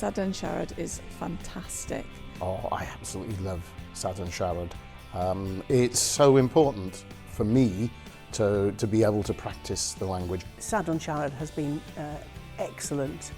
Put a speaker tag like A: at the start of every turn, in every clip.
A: Sadyrnau Siarad is fantastic.
B: Oh, I absolutely love Sadyrnau Siarad. It's so important for me to be able to practice the language.
C: Sadyrnau Siarad has been excellent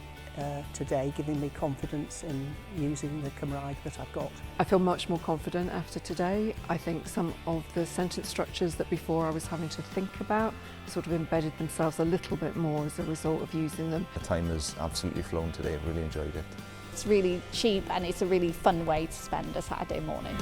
C: today, giving me confidence in using the Cymraeg that I've got.
D: I feel much more confident after today. I think some of the sentence structures that before I was having to think about sort of embedded themselves a little bit more as a result of using them.
E: The time has absolutely flown today. I've really enjoyed it.
F: It's really cheap and it's a really fun way to spend a Saturday morning.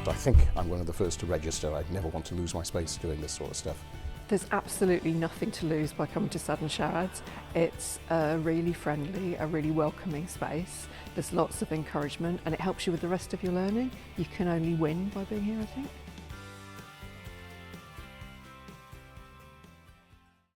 B: I think I'm one of the first to register. I'd never want to lose my space doing this sort of stuff.
D: There's absolutely nothing to lose by coming to Sadyrnau Siarad. It's a really friendly, a really welcoming space. There's lots of encouragement and it helps you with the rest of your learning. You can only win by being here, I think.